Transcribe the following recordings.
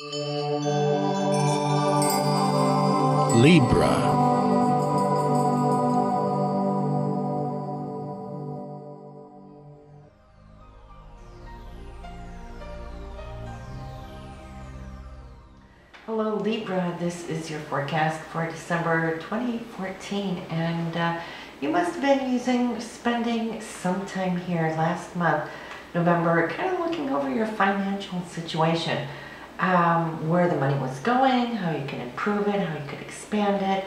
Libra. Hello Libra, this is your forecast for December 2014, and you must have been spending some time here last month, November, kind of looking over your financial situation, where the money was going, how you can improve it, how you could expand it,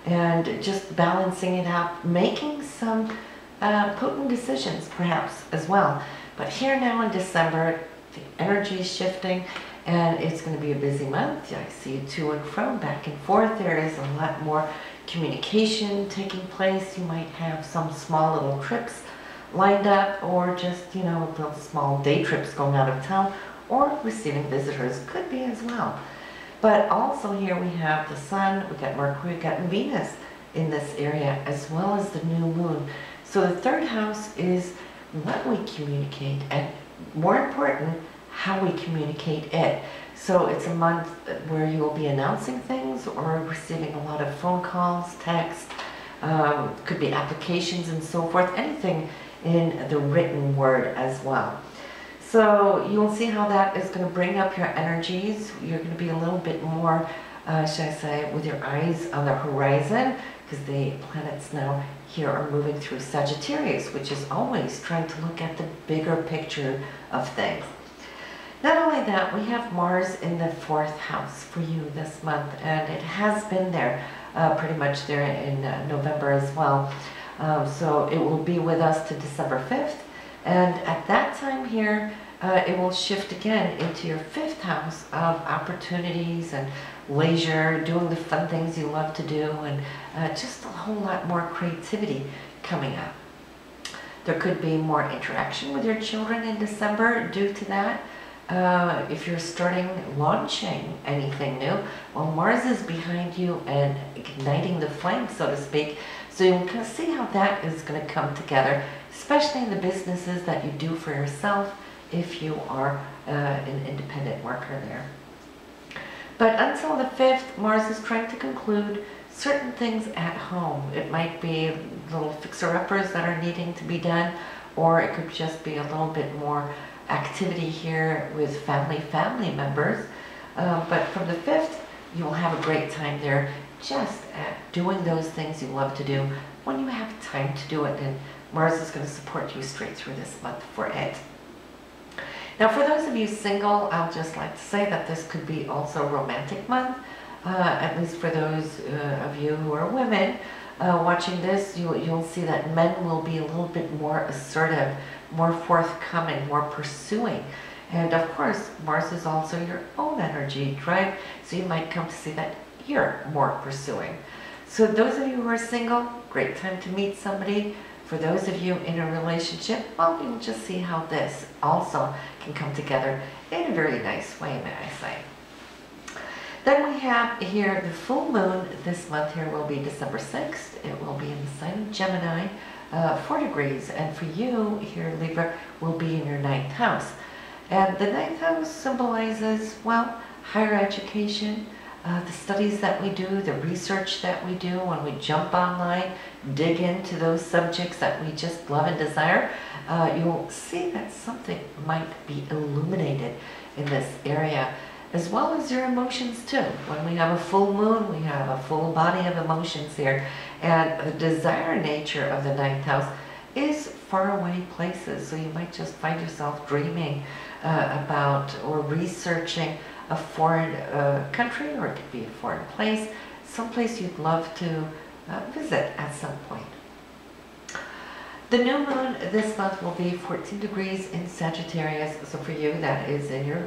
and just balancing it out, making some potent decisions perhaps as well. But here now in December, the energy is shifting. And it's going to be a busy month. I see you to and from, back and forth. There is a lot more communication taking place. You might have some small little trips lined up, or just, little small day trips going out of town, or receiving visitors could be as well. But also here we have the Sun, we got Mercury, we got Venus in this area, as well as the new moon. So the third house is what we communicate, and more important, how we communicate it. So it's a month where you will be announcing things or receiving a lot of phone calls, texts, could be applications and so forth, anything in the written word as well. So you'll see how that is going to bring up your energies. You're going to be a little bit more, should I say, with your eyes on the horizon, because the planets now here are moving through Sagittarius, which is always trying to look at the bigger picture of things. Not only that, we have Mars in the 4th house for you this month, and it has been there, pretty much there in November as well. So it will be with us to December 5th, and at that time here, it will shift again into your 5th house of opportunities and leisure, doing the fun things you love to do, and just a whole lot more creativity coming up. There could be more interaction with your children in December due to that. If you're launching anything new, well, Mars is behind you and igniting the flame, so to speak. So you can see how that is going to come together, especially in the businesses that you do for yourself if you are an independent worker there. But until the 5th, Mars is trying to conclude certain things at home. It might be little fixer-uppers that are needing to be done, or it could just be a little bit more activity here with family members. But from the 5th, you will have a great time there, just at doing those things you love to do when you have time to do it. And Mars is going to support you straight through this month for it. Now, for those of you single, I'll just like to say that this could be also a romantic month. At least for those of you who are women watching this, you'll see that men will be a little bit more assertive, more forthcoming, more pursuing. And of course, Mars is also your own energy, right? So you might come to see that you're more pursuing. So those of you who are single, great time to meet somebody. For those of you in a relationship, well, you'll just see how this also can come together in a very nice way, may I say. Then we have here the full moon this month here will be December 6th. It will be in the sign of Gemini, 4 degrees. And for you here, Libra, will be in your 9th house. And the 9th house symbolizes, well, higher education, the studies that we do, the research that we do when we jump online, dig into those subjects that we just love and desire. You'll see that something might be illuminated in this area, as well as your emotions too. When we have a full moon, we have a full body of emotions here. And the desire nature of the 9th house is faraway places. So you might just find yourself dreaming about or researching a foreign country, or it could be a foreign place, someplace you'd love to visit at some point. The new moon this month will be 14 degrees in Sagittarius. So for you, that is in your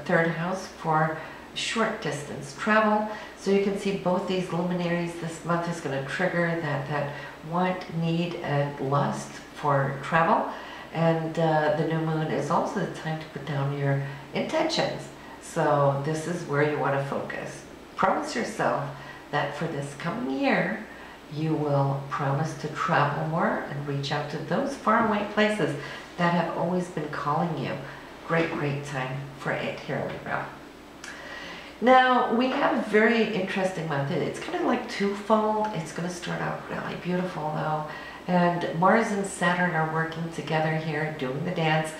3rd house for short distance travel. So you can see both these luminaries this month is going to trigger that want, need, and lust for travel. And the new moon is also the time to put down your intentions. So this is where you want to focus. Promise yourself that for this coming year, you will promise to travel more and reach out to those faraway places that have always been calling you. Great, great time for it here, Libra. Now, we have a very interesting month. It's kind of like twofold. It's going to start out really beautiful, though. And Mars and Saturn are working together here, doing the dance.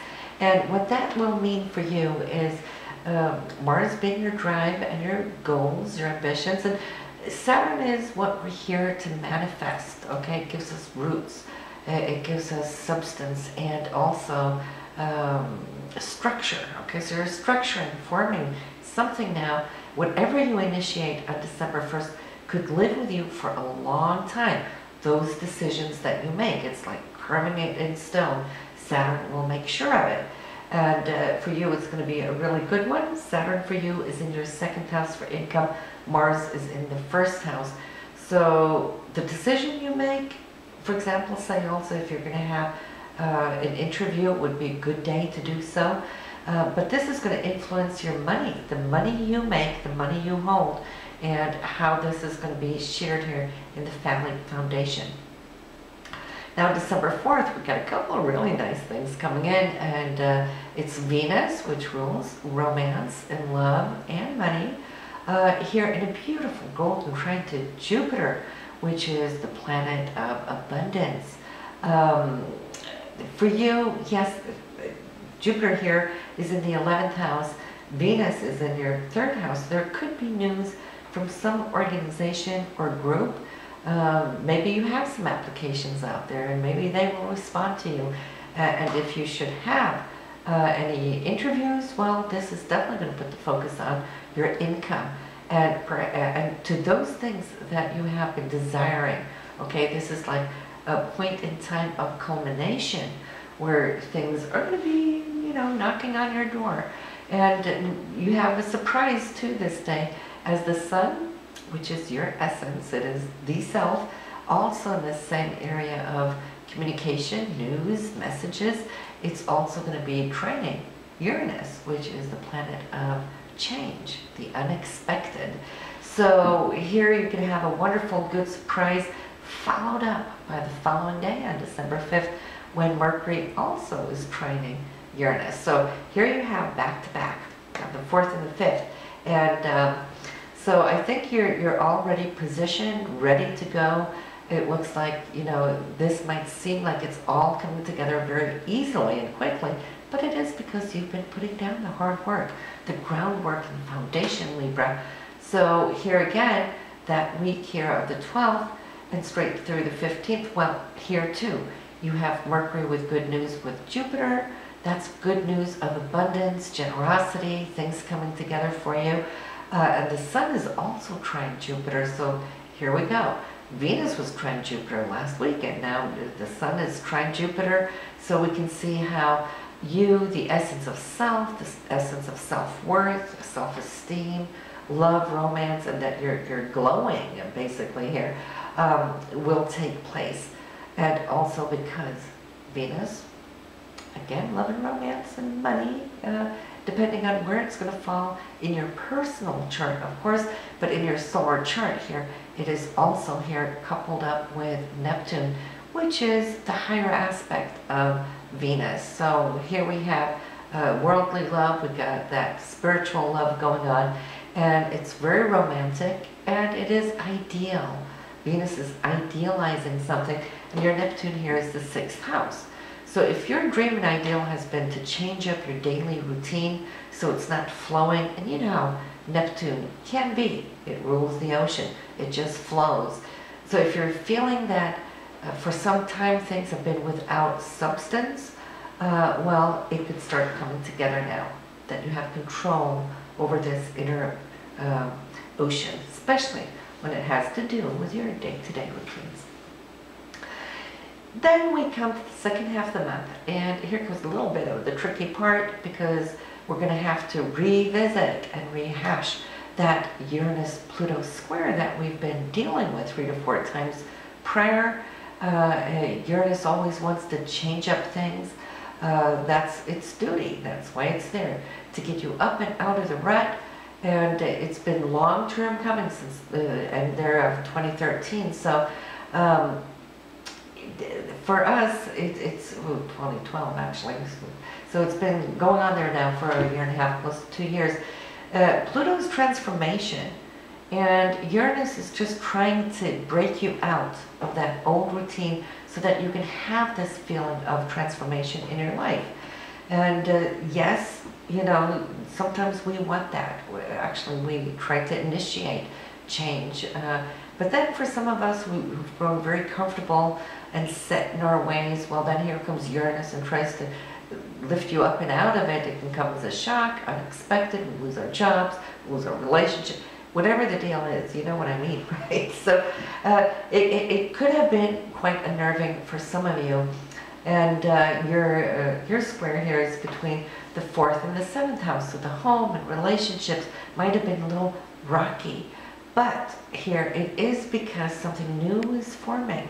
And what that will mean for you is Mars being your drive and your goals, your ambitions. And Saturn is what we're here to manifest, okay? It gives us roots. It gives us substance and also structure, okay? So you're structuring, forming something now. Whatever you initiate on December 1st could live with you for a long time. Those decisions that you make, it's like carving it in stone. Saturn will make sure of it. And for you, it's going to be a really good one. Saturn for you is in your second house for income. Mars is in the first house. So the decision you make, for example, say also if you're going to have an interview, it would be a good day to do so. But this is going to influence your money, the money you make, the money you hold, and how this is going to be shared here in the family foundation. Now, December 4th, we've got a couple of really nice things coming in, and it's Venus, which rules romance and love and money, here in a beautiful golden trine to Jupiter, which is the planet of abundance. For you, yes, Jupiter here is in the 11th house. Venus is in your 3rd house. There could be news from some organization or group. Maybe you have some applications out there and maybe they will respond to you. And if you should have any interviews, well, this is definitely going to put the focus on your income and to those things that you have been desiring. Okay, this is like a point in time of culmination where things are going to be, you know, knocking on your door. And you have a surprise too this day, as the sun, which is your essence, it is the self, also in the same area of communication, news, messages. It's also going to be trining Uranus, which is the planet of change, the unexpected. So here you can have a wonderful, good surprise followed up by the following day on December 5th, when Mercury also is trining Uranus. So here you have back-to-back, the 4th and the 5th. And so I think you're already positioned, ready to go. It looks like, you know, this might seem like it's all coming together very easily and quickly, but it is because you've been putting down the hard work, the groundwork and foundation, Libra. So here again, that week here of the 12th and straight through the 15th, well, here too, you have Mercury with good news with Jupiter. That's good news of abundance, generosity, things coming together for you. And the sun is also trine Jupiter, so here we go. Venus was trine Jupiter last week, and now the sun is trine Jupiter, so we can see how you, the essence of self, the essence of self-worth, self-esteem, love, romance, and that you're glowing basically here, will take place. And also because Venus, again, love and romance and money, depending on where it's going to fall in your personal chart, of course, but in your solar chart here, it is also here coupled up with Neptune, which is the higher aspect of Venus. So here we have worldly love, we've got that spiritual love going on, and it's very romantic, and it is ideal. Venus is idealizing something, and your Neptune here is the 6th house. So if your dream and ideal has been to change up your daily routine so it's not flowing, and you know how Neptune can be, it rules the ocean, it just flows. So if you're feeling that for some time things have been without substance, well, it could start coming together now, that you have control over this inner ocean, especially when it has to do with your day-to-day routines. Then we come to the second half of the month, and here comes a little bit of the tricky part, because we're going to have to revisit and rehash that Uranus-Pluto square that we've been dealing with 3 to 4 times prior. Uranus always wants to change up things. That's its duty. That's why it's there, to get you up and out of the rut. And it's been long-term coming since and there of 2013. So for us, it's 2012 actually. So it's been going on there now for a year and a half, close to 2 years. Pluto's transformation, and Uranus is just trying to break you out of that old routine so that you can have this feeling of transformation in your life. And yes, you know, sometimes we want that. Actually, we try to initiate change. But then for some of us who've grown very comfortable and set in our ways, well, then here comes Uranus and tries to lift you up and out of it. It can come as a shock, unexpected. We lose our jobs, lose our relationship, whatever the deal is, you know what I mean, right? So it could have been quite unnerving for some of you. And your square here is between the 4th and the 7th house. So the home and relationships might have been a little rocky. But here it is because something new is forming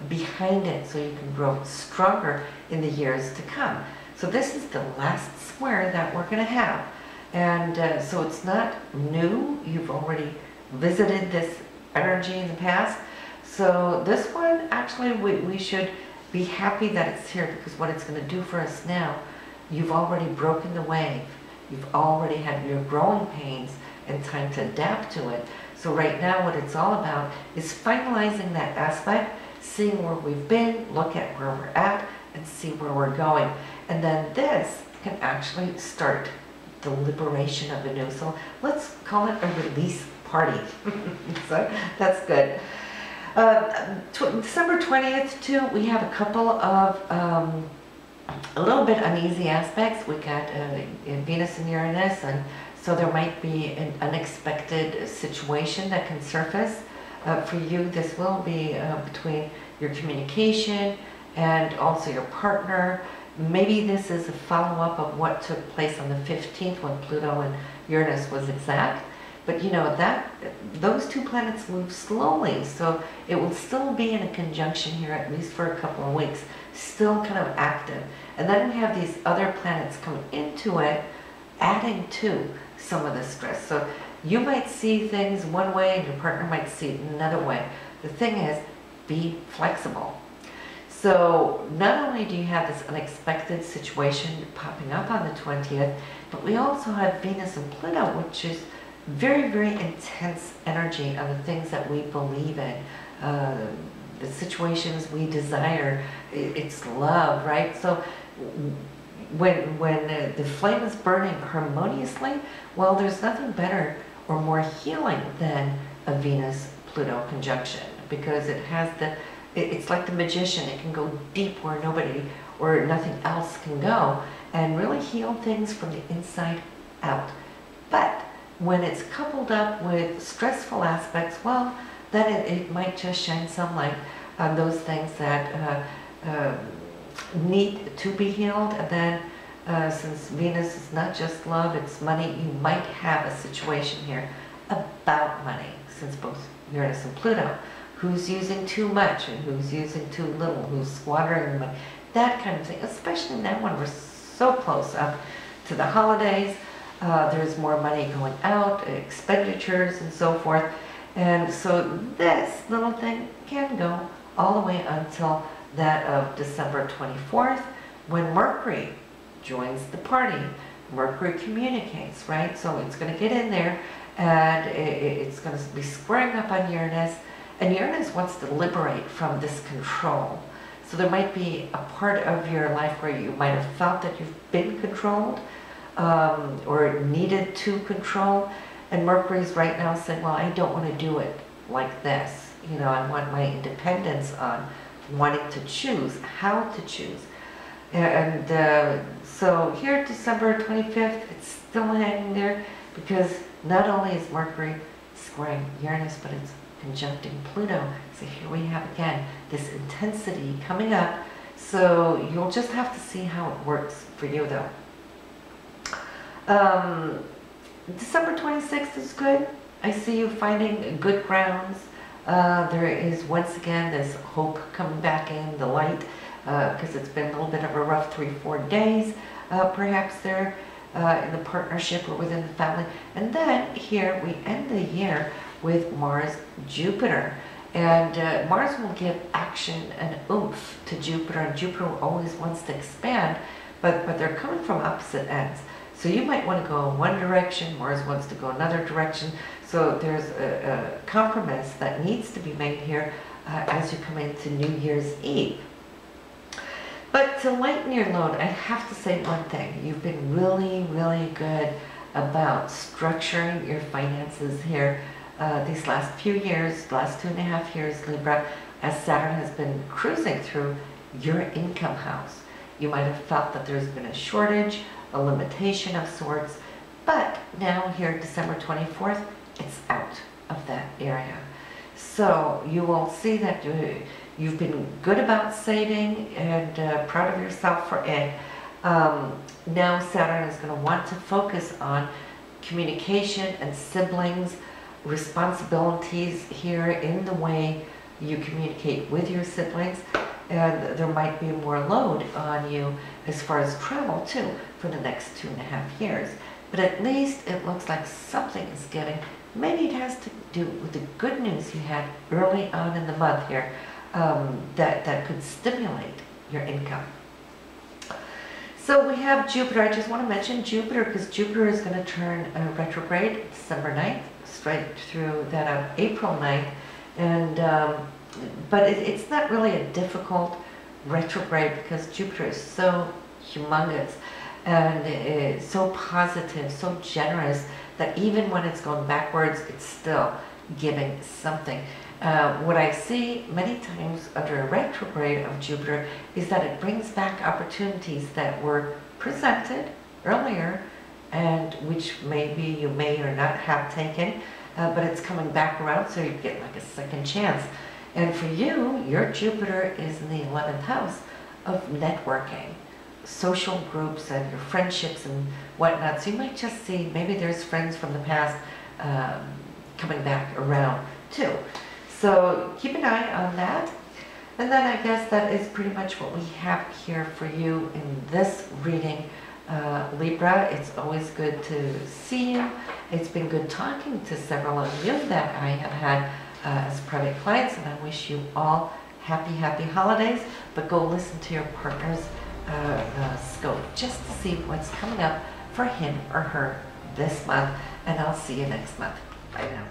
behind it, so you can grow stronger in the years to come. So this is the last square that we're going to have. And so it's not new. You've already visited this energy in the past. So this one, actually, we should be happy that it's here, because what it's going to do for us now, you've already broken the wave. You've already had your growing pains and time to adapt to it. So right now what it's all about is finalizing that aspect, seeing where we've been, look at where we're at, and see where we're going. And then this can actually start the liberation of the new. So let's call it a release party. So that's good. December 20th too, we have a couple of a little bit uneasy aspects. We got Venus and Uranus, and so there might be an unexpected situation that can surface. For you, this will be between your communication and also your partner. Maybe this is a follow-up of what took place on the 15th when Pluto and Uranus was exact. But you know, those two planets move slowly, so it will still be in a conjunction here at least for a couple of weeks, still kind of active. And then we have these other planets coming into it, adding to some of the stress. So you might see things one way and your partner might see it another way. The thing is, be flexible. So not only do you have this unexpected situation popping up on the 20th, but we also have Venus and Pluto, which is very, very intense energy on the things that we believe in, the situations we desire. It's love, right? So when the flame is burning harmoniously, well, there's nothing better or more healing than a Venus-Pluto conjunction, because it has it's like the magician. It can go deep where nobody or nothing else can go and really heal things from the inside out. But when it's coupled up with stressful aspects, well, then it might just shine some light on those things that need to be healed. And then since Venus is not just love, it's money, you might have a situation here about money, since both Uranus and Pluto. Who's using too much and who's using too little, who's squandering money, that kind of thing, especially now when we're so close up to the holidays. There's more money going out, expenditures and so forth. And so this little thing can go all the way until that of December 24th, when Mercury joins the party. Mercury communicates, right? So it's going to get in there and it's going to be squaring up on Uranus. And Uranus wants to liberate from this control. So there might be a part of your life where you might have felt that you've been controlled, or needed to control, and Mercury's right now saying, well, I don't want to do it like this. You know, I want my independence on wanting to choose, how to choose. And so here, December 25th, it's still hanging there, because not only is Mercury squaring Uranus, but it's conjuncting Pluto. So here we have again this intensity coming up. So you'll just have to see how it works for you, though. December 26th is good. I see you finding good grounds. There is once again this hope coming back in, the light, because it's been a little bit of a rough 3-4 days, perhaps there in the partnership or within the family. And then here we end the year with Mars, Jupiter. And Mars will give action and oomph to Jupiter, and Jupiter always wants to expand, but they're coming from opposite ends. So you might want to go in one direction, Mars wants to go another direction. So there's a compromise that needs to be made here as you come into New Year's Eve. But to lighten your load, I have to say one thing. You've been really, really good about structuring your finances here these last few years, last 2.5 years, Libra, as Saturn has been cruising through your income house. You might have felt that there's been a shortage, a limitation of sorts, but now here, December 24th, it's out of that area. So you will see that you've been good about saving and proud of yourself for it. Now Saturn is going to want to focus on communication and siblings, responsibilities here in the way you communicate with your siblings, and there might be more load on you as far as travel too for the next 2.5 years. But at least it looks like something is getting, maybe it has to do with the good news you had early on in the month here that could stimulate your income. So we have Jupiter. I just want to mention Jupiter because Jupiter is going to turn retrograde December 9th, straight through that of April 9th. And, but it's not really a difficult retrograde because Jupiter is so humongous and so positive, so generous that even when it's going backwards, it's still giving something. What I see many times under a retrograde of Jupiter is that it brings back opportunities that were presented earlier and which maybe you may or not have taken, but it's coming back around, so you get like a second chance. And for you, your Jupiter is in the 11th house of networking, social groups and your friendships and whatnot. So you might just see maybe there's friends from the past coming back around too. So keep an eye on that. And then I guess that is pretty much what we have here for you in this reading, Libra. It's always good to see you. It's been good talking to several of you that I have had as private clients, and I wish you all happy holidays. But go listen to your partner's scope just to see what's coming up for him or her this month, and I'll see you next month. Bye now.